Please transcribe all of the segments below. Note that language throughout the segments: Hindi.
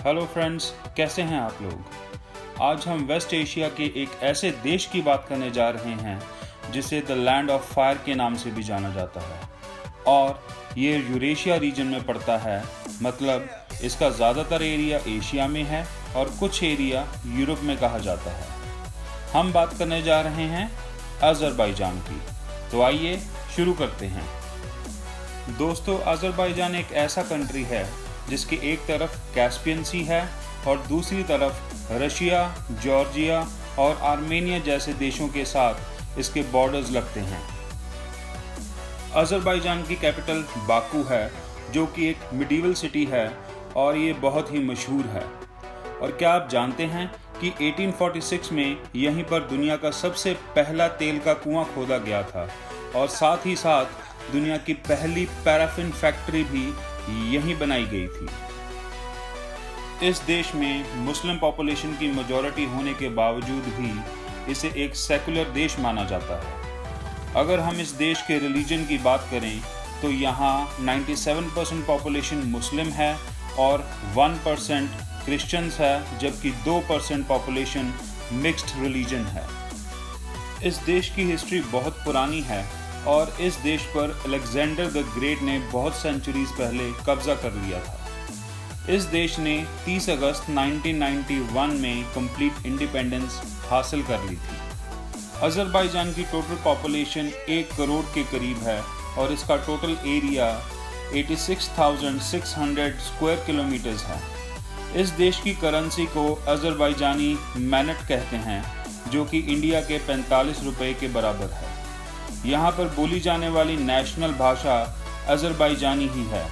हेलो फ्रेंड्स, कैसे हैं आप लोग। आज हम वेस्ट एशिया के एक ऐसे देश की बात करने जा रहे हैं जिसे द लैंड ऑफ फायर के नाम से भी जाना जाता है और ये यूरेशिया रीजन में पड़ता है। मतलब इसका ज़्यादातर एरिया एशिया में है और कुछ एरिया यूरोप में कहा जाता है। हम बात करने जा रहे हैं अज़रबैजान की। तो आइए शुरू करते हैं। दोस्तों, अज़रबैजान एक ऐसा कंट्री है जिसकी एक तरफ कैस्पियन सी है और दूसरी तरफ रशिया, जॉर्जिया और आर्मेनिया जैसे देशों के साथ इसके बॉर्डर्स लगते हैं। अज़रबैजान की कैपिटल बाकू है, जो कि एक मिडीवल सिटी है और ये बहुत ही मशहूर है। और क्या आप जानते हैं कि 1846 में यहीं पर दुनिया का सबसे पहला तेल का कुआं खोदा गया था और साथ ही साथ दुनिया की पहली पैराफिन फैक्ट्री भी यहीं बनाई गई थी। इस देश में मुस्लिम पॉपुलेशन की मेजॉरिटी होने के बावजूद भी इसे एक सेकुलर देश माना जाता है। अगर हम इस देश के रिलीजन की बात करें तो यहाँ 97% पॉपुलेशन मुस्लिम है और 1% क्रिश्चियंस है, जबकि 2% पॉपुलेशन मिक्स्ड रिलीजन है। इस देश की हिस्ट्री बहुत पुरानी है और इस देश पर अलेक्जेंडर द ग्रेट ने बहुत सेंचुरीज पहले कब्जा कर लिया था। इस देश ने 30 अगस्त 1991 में कंप्लीट इंडिपेंडेंस हासिल कर ली थी। अज़रबैजान की टोटल पॉपुलेशन 1 करोड़ के करीब है और इसका टोटल एरिया 86,600 स्क्वायर किलोमीटर्स है। इस देश की करेंसी को अज़रबैजानी मैनट कहते हैं, जो कि इंडिया के 45 रुपए के बराबर है। यहाँ पर बोली जाने वाली नेशनल भाषा अज़रबैजानी ही है।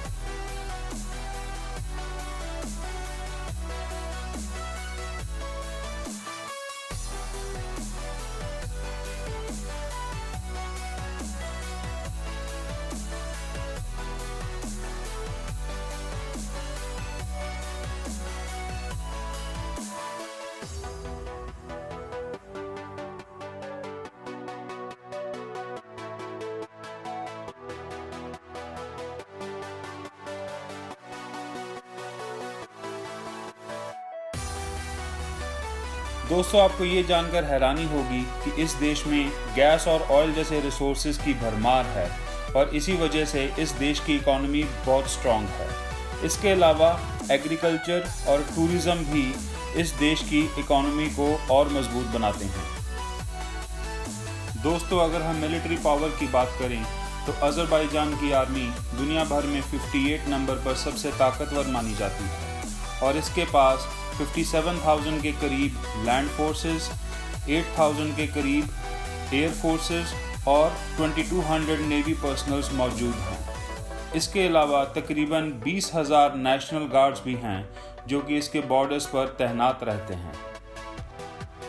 दोस्तों, आपको ये जानकर हैरानी होगी कि इस देश में गैस और ऑयल जैसे रिसोर्सेज की भरमार है और इसी वजह से इस देश की इकोनॉमी बहुत स्ट्रॉन्ग है। इसके अलावा एग्रीकल्चर और टूरिज़्म भी इस देश की इकोनॉमी को और मजबूत बनाते हैं। दोस्तों, अगर हम मिलिट्री पावर की बात करें तो अज़रबैजान की आर्मी दुनिया भर में 58 नंबर पर सबसे ताकतवर मानी जाती है और इसके पास 57,000 के करीब लैंड फोर्सेस, 8,000 के करीब एयर फोर्सेस और 2200 नेवी पर्सनल्स मौजूद हैं। इसके अलावा तकरीबन 20,000 नेशनल गार्ड्स भी हैं जो कि इसके बॉर्डर्स पर तैनात रहते हैं।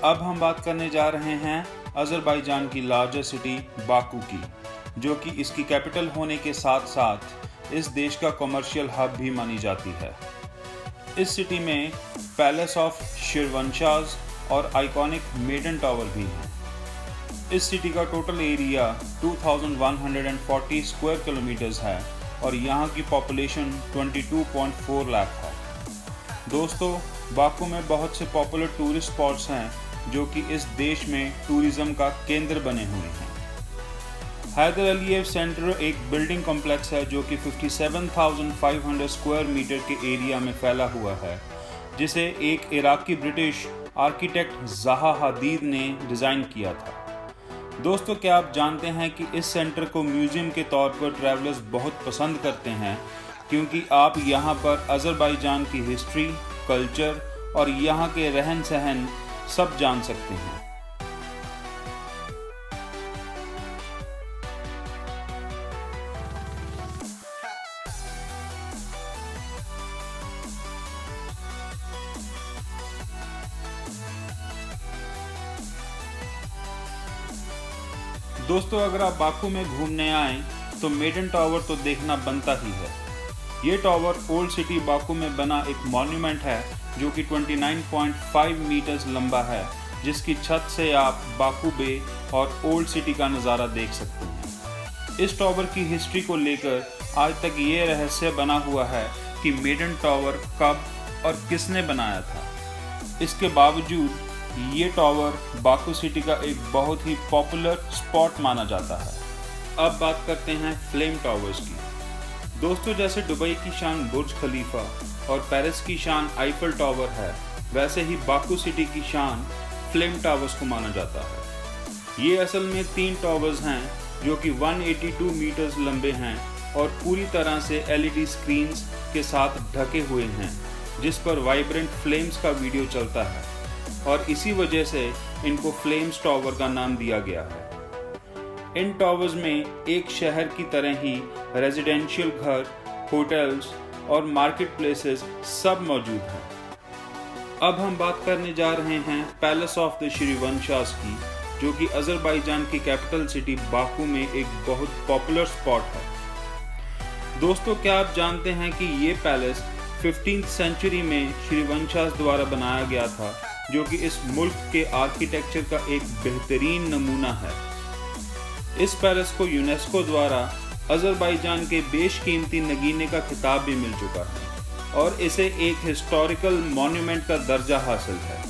अब हम बात करने जा रहे हैं अज़रबैजान की लार्जेस्ट सिटी बाकू की, जो कि इसकी कैपिटल होने के साथ साथ इस देश का कमर्शियल हब भी मानी जाती है। इस सिटी में पैलेस ऑफ शिरवंशाज और आइकॉनिक मेडन टावर भी है। इस सिटी का टोटल एरिया 2140 स्क्वायर किलोमीटर्स है और यहाँ की पॉपुलेशन 22.4 लाख है। दोस्तों, बाकू में बहुत से पॉपुलर टूरिस्ट स्पॉट्स हैं जो कि इस देश में टूरिज्म का केंद्र बने हुए हैं। हैदर अलीयेव सेंटर एक बिल्डिंग कॉम्प्लेक्स है जो कि 57,500 स्क्वायर मीटर के एरिया में फैला हुआ है, जिसे एक इराकी ब्रिटिश आर्किटेक्ट ज़हा हदीद ने डिज़ाइन किया था। दोस्तों, क्या आप जानते हैं कि इस सेंटर को म्यूज़ियम के तौर पर ट्रैवलर्स बहुत पसंद करते हैं, क्योंकि आप यहाँ पर अज़रबैजान की हिस्ट्री, कल्चर और यहाँ के रहन सहन सब जान सकते हैं। दोस्तों, अगर आप बाकू में घूमने आएँ तो मेडन टावर तो देखना बनता ही है। ये टावर ओल्ड सिटी बाकू में बना एक मॉन्यूमेंट है जो कि 29.5 मीटर्स लंबा है, जिसकी छत से आप बाकू बे और ओल्ड सिटी का नज़ारा देख सकते हैं। इस टावर की हिस्ट्री को लेकर आज तक ये रहस्य बना हुआ है कि मेडन टावर कब और किसने बनाया था। इसके बावजूद ये टावर बाकू सिटी का एक बहुत ही पॉपुलर स्पॉट माना जाता है। अब बात करते हैं फ्लेम टावर्स की। दोस्तों, जैसे दुबई की शान बुर्ज खलीफा और पेरिस की शान आईफल टावर है, वैसे ही बाकू सिटी की शान फ्लेम टावर्स को माना जाता है। ये असल में 3 टावर्स हैं जो कि 182 मीटर्स लंबे हैं और पूरी तरह से LED स्क्रीन्स के साथ ढके हुए हैं, जिस पर वाइब्रेंट फ्लेम्स का वीडियो चलता है और इसी वजह से इनको फ्लेम्स टावर का नाम दिया गया है। इन टावर्स में एक शहर की तरह ही रेजिडेंशियल घर, होटल्स और मार्केट प्लेसेस सब मौजूद हैं। अब हम बात करने जा रहे हैं पैलेस ऑफ द श्रीवंशास की, जो कि अजरबैजान की कैपिटल सिटी बाकू में एक बहुत पॉपुलर स्पॉट है। दोस्तों, क्या आप जानते हैं कि ये पैलेस 15th सेंचुरी में श्रीवंशास द्वारा बनाया गया था, जो कि इस मुल्क के आर्किटेक्चर का एक बेहतरीन नमूना है। इस पैलेस को यूनेस्को द्वारा अजरबैजान के बेशकीमती नगीने का खिताब भी मिल चुका है और इसे एक हिस्टोरिकल मॉन्यूमेंट का दर्जा हासिल है।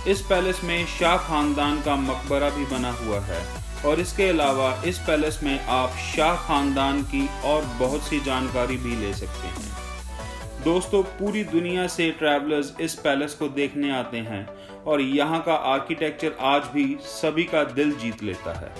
इस पैलेस में शाह खानदान का मकबरा भी बना हुआ है और इसके अलावा इस पैलेस में आप शाह खानदान की और बहुत सी जानकारी भी ले सकते हैं। दोस्तों, पूरी दुनिया से ट्रैवलर्स इस पैलेस को देखने आते हैं और यहाँ का आर्किटेक्चर आज भी सभी का दिल जीत लेता है।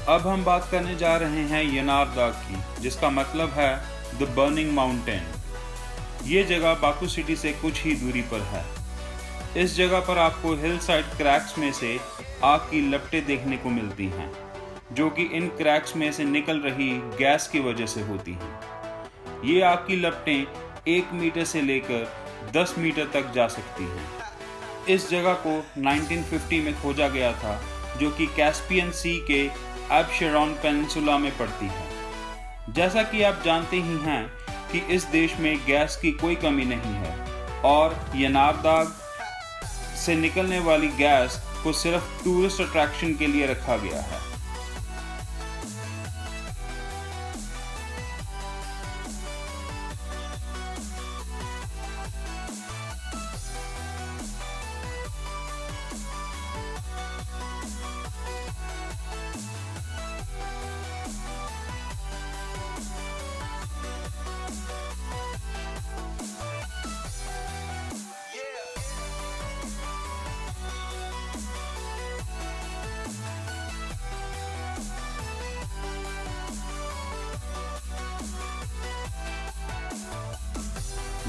अब हम बात करने जा रहे हैं यनारदाग की, जिसका मतलब है द बर्निंग माउंटेन। ये जगह बाकू सिटी से कुछ ही दूरी पर है। इस जगह पर आपको हिल साइड क्रैक्स में से आग की लपटें देखने को मिलती हैं, जो कि इन क्रैक्स में से निकल रही गैस की वजह से होती हैं। ये आग की लपटें 1 मीटर से लेकर 10 मीटर तक जा सकती हैं। इस जगह को 1950 में खोजा गया था, जो कि कैस्पियन सी के एबशेरोन पेनिनसुला में पड़ती है। जैसा कि आप जानते ही हैं कि इस देश में गैस की कोई कमी नहीं है और यनारदाग से निकलने वाली गैस को सिर्फ टूरिस्ट अट्रैक्शन के लिए रखा गया है।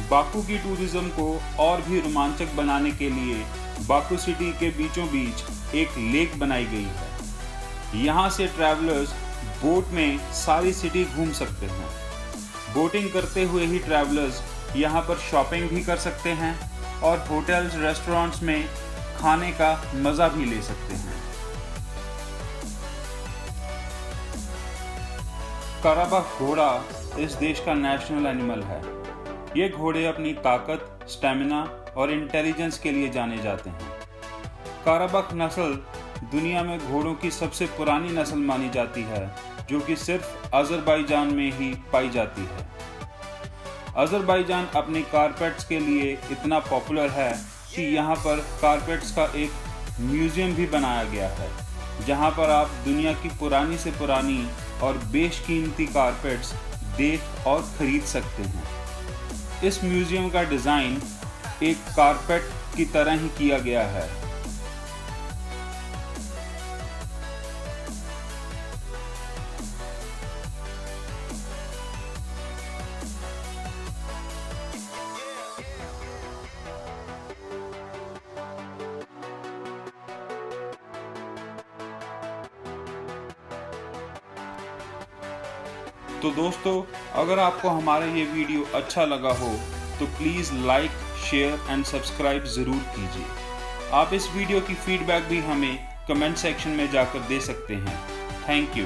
बाकू की टूरिज्म को और भी रोमांचक बनाने के लिए बाकू सिटी के बीचों बीच एक लेक बनाई गई है। यहाँ से ट्रैवलर्स बोट में सारी सिटी घूम सकते हैं। बोटिंग करते हुए ही ट्रैवलर्स यहाँ पर शॉपिंग भी कर सकते हैं और होटल्स, रेस्टोरेंट्स में खाने का मज़ा भी ले सकते हैं। काराबाख घोड़ा इस देश का नेशनल एनिमल है। ये घोड़े अपनी ताकत, स्टैमिना और इंटेलिजेंस के लिए जाने जाते हैं। काराबाख नस्ल दुनिया में घोड़ों की सबसे पुरानी नस्ल मानी जाती है, जो कि सिर्फ अजरबैजान में ही पाई जाती है। अजरबैजान अपने कारपेट्स के लिए इतना पॉपुलर है कि यहाँ पर कारपेट्स का एक म्यूजियम भी बनाया गया है, जहाँ पर आप दुनिया की पुरानी से पुरानी और बेशकीमती कारपेट्स देख और खरीद सकते हैं। इस म्यूजियम का डिज़ाइन एक कारपेट की तरह ही किया गया है। तो दोस्तों, अगर आपको हमारा ये वीडियो अच्छा लगा हो तो please like, share and subscribe ज़रूर कीजिए। आप इस वीडियो की फीडबैक भी हमें कमेंट सेक्शन में जाकर दे सकते हैं। Thank you.